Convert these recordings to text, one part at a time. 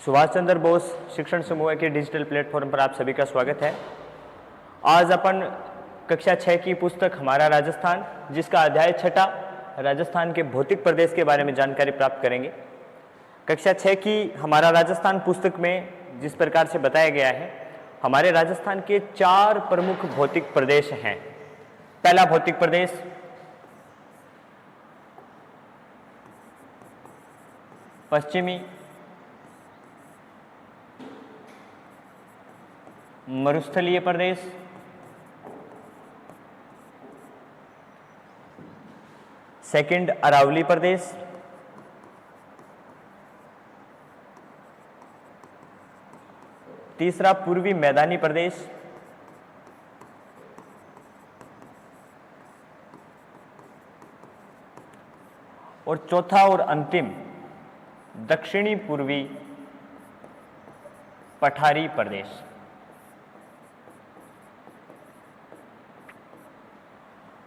सुभाष चंद्र बोस शिक्षण समूह के डिजिटल प्लेटफॉर्म पर आप सभी का स्वागत है। आज अपन कक्षा 6 की पुस्तक हमारा राजस्थान, जिसका अध्याय 6 राजस्थान के भौतिक प्रदेश के बारे में जानकारी प्राप्त करेंगे। कक्षा 6 की हमारा राजस्थान पुस्तक में जिस प्रकार से बताया गया है, हमारे राजस्थान के 4 प्रमुख भौतिक प्रदेश हैं। पहला भौतिक प्रदेश पश्चिमी मरुस्थलीय प्रदेश, सेकंड अरावली प्रदेश, तीसरा पूर्वी मैदानी प्रदेश, और चौथा और अंतिम दक्षिणी पूर्वी पठारी प्रदेश।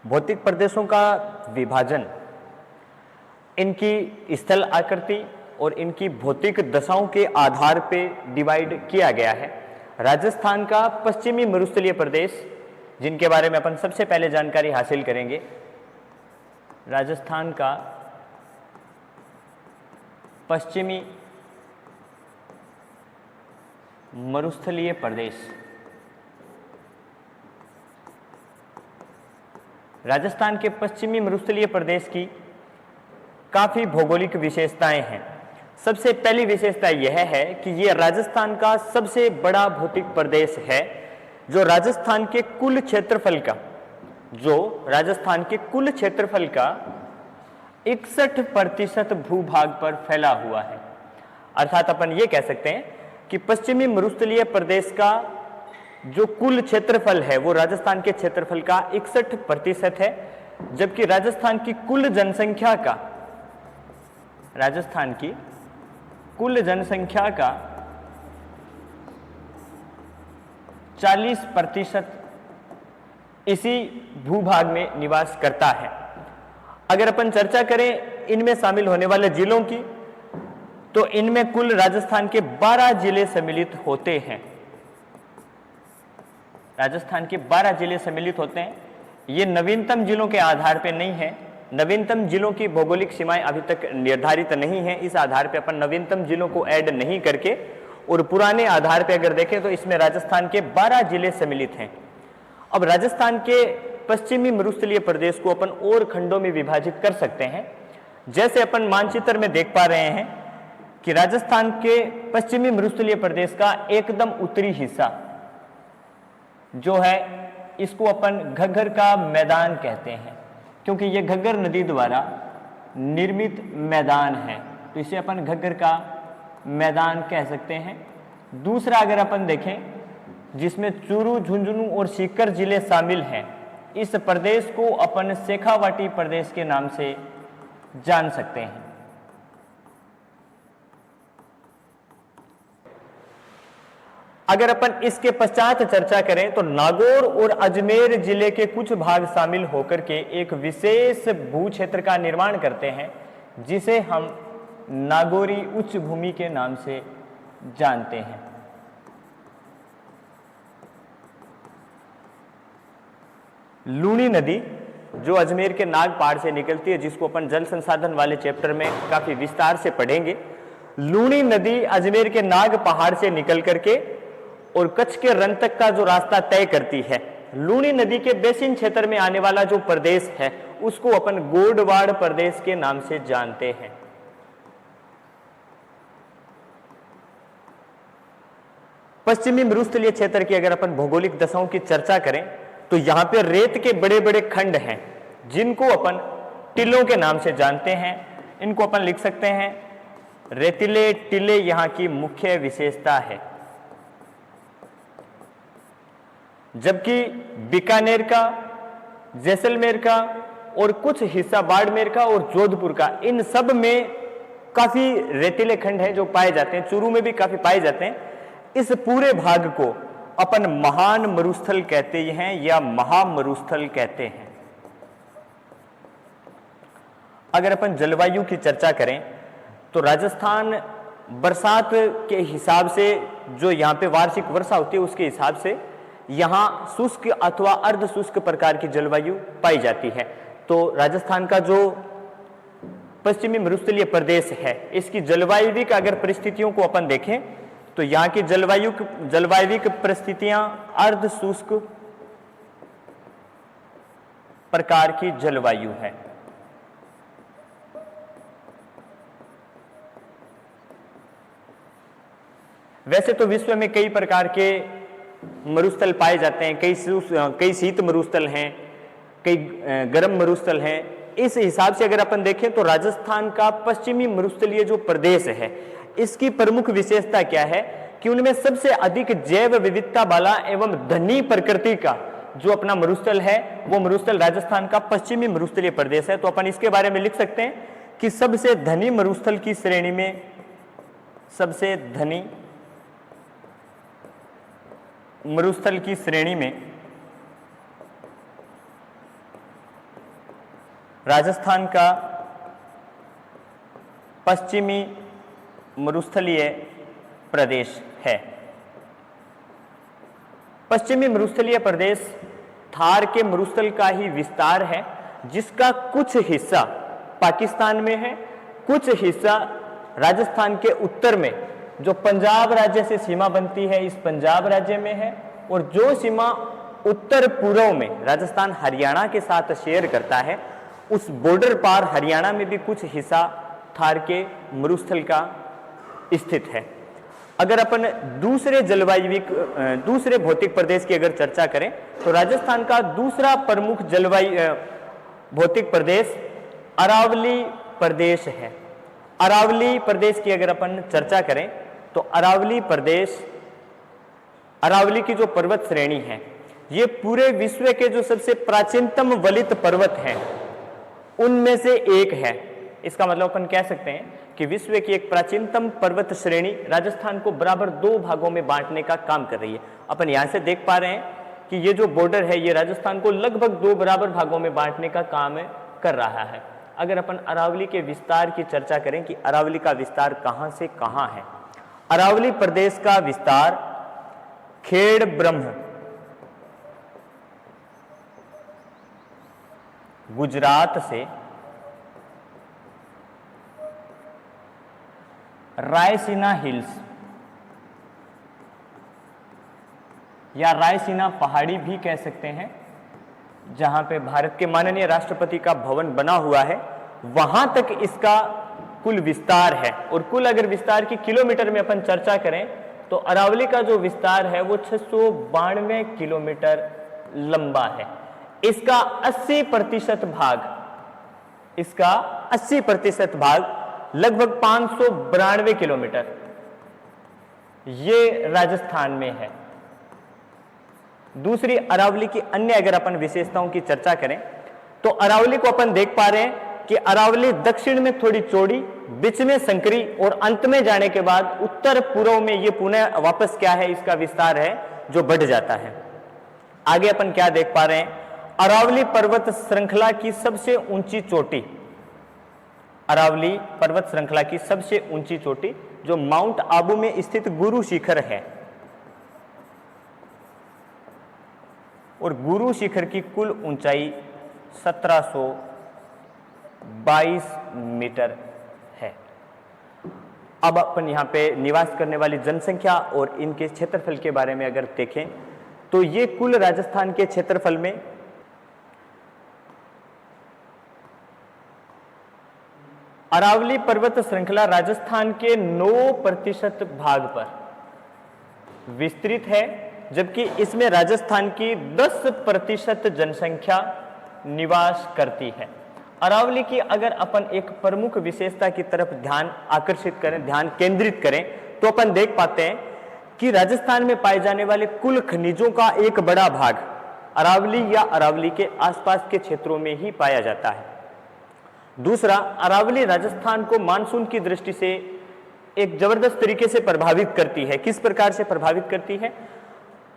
भौतिक प्रदेशों का विभाजन इनकी स्थल आकृति और इनकी भौतिक दशाओं के आधार पर डिवाइड किया गया है। राजस्थान का पश्चिमी मरुस्थलीय प्रदेश, जिनके बारे में अपन सबसे पहले जानकारी हासिल करेंगे, राजस्थान का पश्चिमी मरुस्थलीय प्रदेश। राजस्थान के पश्चिमी मरुस्थलीय प्रदेश की काफी भौगोलिक विशेषताएं हैं। सबसे पहली विशेषता यह है कि यह राजस्थान का सबसे बड़ा भौतिक प्रदेश है, जो राजस्थान के कुल क्षेत्रफल का 61% भूभाग पर फैला हुआ है। अर्थात अपन ये कह सकते हैं कि पश्चिमी मरुस्थलीय प्रदेश का जो कुल क्षेत्रफल है वो राजस्थान के क्षेत्रफल का 61% है, जबकि राजस्थान की कुल जनसंख्या का 40% इसी भूभाग में निवास करता है। अगर अपन चर्चा करें इनमें शामिल होने वाले जिलों की, तो इनमें कुल राजस्थान के 12 जिले सम्मिलित होते हैं। राजस्थान के 12 जिले सम्मिलित होते हैं। ये नवीनतम जिलों के आधार पर नहीं है। नवीनतम जिलों की भौगोलिक सीमाएं अभी तक निर्धारित नहीं है। इस आधार पर अपन नवीनतम जिलों को ऐड नहीं करके और पुराने आधार पर अगर देखें तो इसमें राजस्थान के 12 जिले सम्मिलित हैं। अब राजस्थान के पश्चिमी मरुस्थलीय प्रदेश को अपन और खंडों में विभाजित कर सकते हैं। जैसे अपन मानचित्र में देख पा रहे हैं कि राजस्थान के पश्चिमी मरुस्थलीय प्रदेश का एकदम उत्तरी हिस्सा जो है, इसको अपन घग्गर का मैदान कहते हैं, क्योंकि यह घग्गर नदी द्वारा निर्मित मैदान है, तो इसे अपन घग्गर का मैदान कह सकते हैं। दूसरा अगर अपन देखें, जिसमें चूरू, झुंझुनू और सीकर जिले शामिल हैं, इस प्रदेश को अपन शेखावाटी प्रदेश के नाम से जान सकते हैं। अगर अपन इसके पश्चात चर्चा करें तो नागौर और अजमेर जिले के कुछ भाग शामिल होकर के एक विशेष भू क्षेत्र का निर्माण करते हैं, जिसे हम नागौरी उच्च भूमि के नाम से जानते हैं। लूणी नदी जो अजमेर के नाग पहाड़ से निकलती है, जिसको अपन जल संसाधन वाले चैप्टर में काफी विस्तार से पढ़ेंगे। लूणी नदी अजमेर के नाग पहाड़ से निकल करके और कच्छ के रण तक का जो रास्ता तय करती है। लूणी नदी के बेसिन क्षेत्र में आने वाला जो प्रदेश है, उसको अपन गोडवाड़ प्रदेश के नाम से जानते हैं। पश्चिमी मरुस्थलीय क्षेत्र की अगर अपन भौगोलिक दशाओं की चर्चा करें तो यहां पे रेत के बड़े बड़े खंड हैं, जिनको अपन टिलों के नाम से जानते हैं। इनको अपन लिख सकते हैं रेतीले टिले यहां की मुख्य विशेषता है। जबकि बीकानेर का, जैसलमेर का और कुछ हिस्सा बाड़मेर का और जोधपुर का, इन सब में काफी रेतीले खंड हैं जो पाए जाते हैं। चूरू में भी काफी पाए जाते हैं। इस पूरे भाग को अपन महान मरुस्थल कहते हैं या महामरुस्थल कहते हैं। अगर अपन जलवायु की चर्चा करें तो राजस्थान बरसात के हिसाब से जो यहाँ पे वार्षिक वर्षा होती है उसके हिसाब से यहाँ शुष्क अथवा अर्ध शुष्क प्रकार की जलवायु पाई जाती है। तो राजस्थान का जो पश्चिमी मरुस्थलीय प्रदेश है इसकी जलवायविक अगर परिस्थितियों को अपन देखें तो यहाँ की जलवायविक परिस्थितियां अर्ध शुष्क प्रकार की जलवायु है। वैसे तो विश्व में कई प्रकार के मरुस्थल पाए जाते हैं, कई शीत मरुस्थल हैं, कई गर्म मरुस्थल हैं। इस हिसाब से अगर अपन देखें तो राजस्थान का पश्चिमी मरुस्थलीय जो प्रदेश है इसकी प्रमुख विशेषता क्या है कि उनमें सबसे अधिक जैव विविधता वाला एवं धनी प्रकृति का जो अपना मरुस्थल है वो मरुस्थल राजस्थान का पश्चिमी मरुस्थलीय प्रदेश है। तो अपन इसके बारे में लिख सकते हैं कि सबसे धनी मरुस्थल की श्रेणी में, सबसे धनी मरुस्थल की श्रेणी में राजस्थान का पश्चिमी मरुस्थलीय प्रदेश है। पश्चिमी मरुस्थलीय प्रदेश थार के मरुस्थल का ही विस्तार है, जिसका कुछ हिस्सा पाकिस्तान में है, कुछ हिस्सा राजस्थान के उत्तर में जो पंजाब राज्य से सीमा बनती है इस पंजाब राज्य में है, और जो सीमा उत्तर पूर्व में राजस्थान हरियाणा के साथ शेयर करता है उस बॉर्डर पार हरियाणा में भी कुछ हिस्सा थार के मरुस्थल का स्थित है। अगर अपन दूसरे भौतिक प्रदेश की अगर चर्चा करें तो राजस्थान का दूसरा प्रमुख भौतिक प्रदेश अरावली प्रदेश है। अरावली प्रदेश की अगर अपन चर्चा करें तो अरावली की जो पर्वत श्रेणी है ये पूरे विश्व के जो सबसे प्राचीनतम वलित पर्वत हैं उनमें से एक है। इसका मतलब अपन कह सकते हैं कि विश्व की एक प्राचीनतम पर्वत श्रेणी राजस्थान को बराबर दो भागों में बांटने का काम कर रही है। अपन यहां से देख पा रहे हैं कि ये जो बॉर्डर है ये राजस्थान को लगभग दो बराबर भागों में बांटने का काम कर रहा है। अगर अपन अरावली के विस्तार की चर्चा करें कि अरावली का विस्तार कहां से कहां है, अरावली प्रदेश का विस्तार खेड़ ब्रह्म गुजरात से रायसीना हिल्स या रायसीना पहाड़ी भी कह सकते हैं, जहां पे भारत के माननीय राष्ट्रपति का भवन बना हुआ है, वहां तक इसका कुल विस्तार है। और कुल अगर विस्तार की किलोमीटर में अपन चर्चा करें तो अरावली का जो विस्तार है वो 692 किलोमीटर लंबा है। इसका 80% भाग लगभग 592 किलोमीटर ये राजस्थान में है। दूसरी अरावली की अन्य अगर अपन विशेषताओं की चर्चा करें तो अरावली को अपन देख पा रहे हैं कि अरावली दक्षिण में थोड़ी चौड़ी, बीच में संकरी और अंत में जाने के बाद उत्तर पूर्व में ये पुनः वापस क्या है, इसका विस्तार है जो बढ़ जाता है। आगे अपन क्या देख पा रहे हैं, अरावली पर्वत श्रृंखला की सबसे ऊंची चोटी, अरावली पर्वत श्रृंखला की सबसे ऊंची चोटी जो माउंट आबू में स्थित गुरु शिखर है, और गुरु शिखर की कुल ऊंचाई 1722 मीटर है। अब अपन यहाँ पे निवास करने वाली जनसंख्या और इनके क्षेत्रफल के बारे में अगर देखें तो ये कुल राजस्थान के क्षेत्रफल में अरावली पर्वत श्रृंखला राजस्थान के 9% भाग पर विस्तृत है, जबकि इसमें राजस्थान की 10% जनसंख्या निवास करती है। अरावली की अगर अपन एक प्रमुख विशेषता की तरफ ध्यान आकर्षित करें, ध्यान केंद्रित करें तो अपन देख पाते हैं कि राजस्थान में पाए जाने वाले कुल खनिजों का एक बड़ा भाग अरावली या अरावली के आसपास के क्षेत्रों में ही पाया जाता है। दूसरा, अरावली राजस्थान को मानसून की दृष्टि से एक जबरदस्त तरीके से प्रभावित करती है। किस प्रकार से प्रभावित करती है?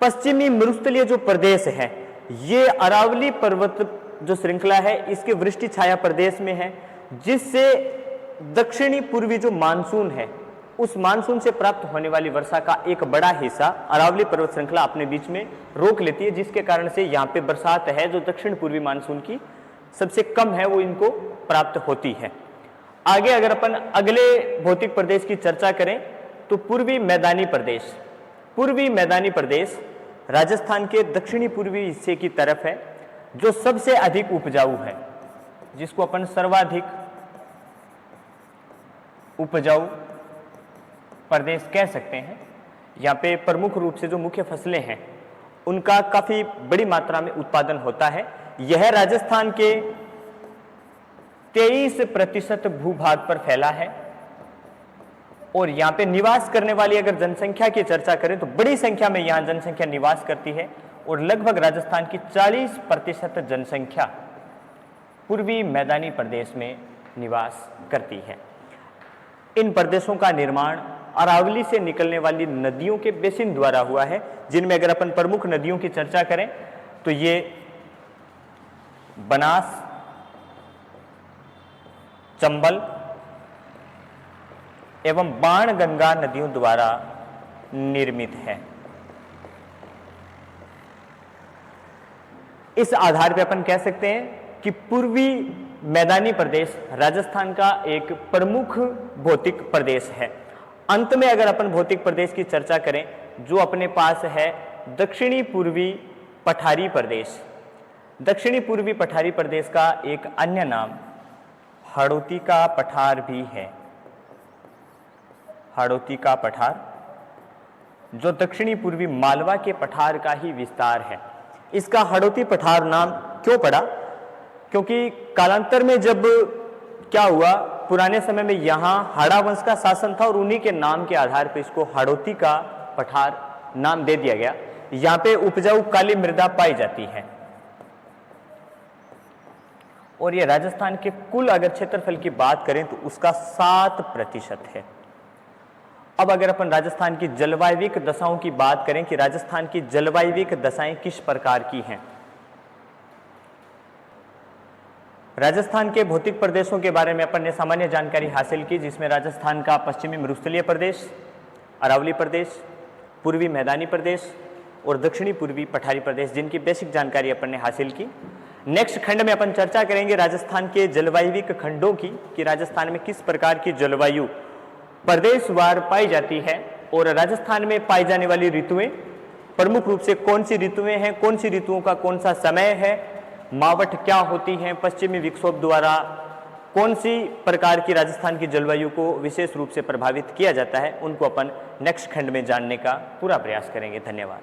पश्चिमी मरुस्थलीय जो प्रदेश है ये अरावली पर्वत जो श्रृंखला है इसके वृष्टि छाया प्रदेश में है, जिससे दक्षिणी पूर्वी जो मानसून है उस मानसून से प्राप्त होने वाली वर्षा का एक बड़ा हिस्सा अरावली पर्वत श्रृंखला अपने बीच में रोक लेती है, जिसके कारण से यहाँ पे बरसात है जो दक्षिण पूर्वी मानसून की सबसे कम है वो इनको प्राप्त होती है। आगे अगर अपन अगले भौतिक प्रदेश की चर्चा करें तो पूर्वी मैदानी प्रदेश राजस्थान के दक्षिणी पूर्वी हिस्से की तरफ है, जो सबसे अधिक उपजाऊ है, जिसको अपन सर्वाधिक उपजाऊ प्रदेश कह सकते हैं। यहाँ पे प्रमुख रूप से जो मुख्य फसलें हैं उनका काफी बड़ी मात्रा में उत्पादन होता है। यह राजस्थान के 23% भूभाग पर फैला है और यहाँ पे निवास करने वाली अगर जनसंख्या की चर्चा करें तो बड़ी संख्या में यहाँ जनसंख्या निवास करती है और लगभग राजस्थान की 40% जनसंख्या पूर्वी मैदानी प्रदेश में निवास करती है। इन प्रदेशों का निर्माण अरावली से निकलने वाली नदियों के बेसिन द्वारा हुआ है, जिनमें अगर अपन प्रमुख नदियों की चर्चा करें तो ये बनास, चंबल एवं बाणगंगा नदियों द्वारा निर्मित है। इस आधार पर अपन कह सकते हैं कि पूर्वी मैदानी प्रदेश राजस्थान का एक प्रमुख भौतिक प्रदेश है। अंत में अगर अपन भौतिक प्रदेश की चर्चा करें जो अपने पास है दक्षिणी पूर्वी पठारी प्रदेश। दक्षिणी पूर्वी पठारी प्रदेश का एक अन्य नाम हाड़ौती का पठार भी है। हाड़ौती का पठार जो दक्षिणी पूर्वी मालवा के पठार का ही विस्तार है। इसका हाड़ौती पठार नाम क्यों पड़ा? क्योंकि कालांतर में जब क्या हुआ, पुराने समय में यहाँ हाड़ा वंश का शासन था और उन्हीं के नाम के आधार पर इसको हाड़ौती का पठार नाम दे दिया गया। यहाँ पे उपजाऊ काली मृदा पाई जाती है और ये राजस्थान के कुल अगर क्षेत्रफल की बात करें तो उसका 7% है। अब अगर अपन राजस्थान की जलवायविक दशाओं की बात करें कि राजस्थान की जलवायविक दशाएं किस प्रकार की हैं, राजस्थान के भौतिक प्रदेशों के बारे में अपन ने सामान्य जानकारी हासिल की, जिसमें राजस्थान का पश्चिमी मरुस्थलीय प्रदेश, अरावली प्रदेश, पूर्वी मैदानी प्रदेश और दक्षिणी पूर्वी पठारी प्रदेश, जिनकी बेसिक जानकारी अपन ने हासिल की। नेक्स्ट खंड में अपन चर्चा करेंगे राजस्थान के जलवायविक खंडों की कि राजस्थान में किस प्रकार की जलवायु प्रदेशवार पाई जाती है और राजस्थान में पाई जाने वाली ऋतुएं प्रमुख रूप से कौन सी ऋतुएं हैं, कौन सी ऋतुओं का कौन सा समय है, मावठ क्या होती हैं, पश्चिमी विक्षोभ द्वारा कौन सी प्रकार की राजस्थान की जलवायु को विशेष रूप से प्रभावित किया जाता है, उनको अपन नेक्स्ट खंड में जानने का पूरा प्रयास करेंगे। धन्यवाद।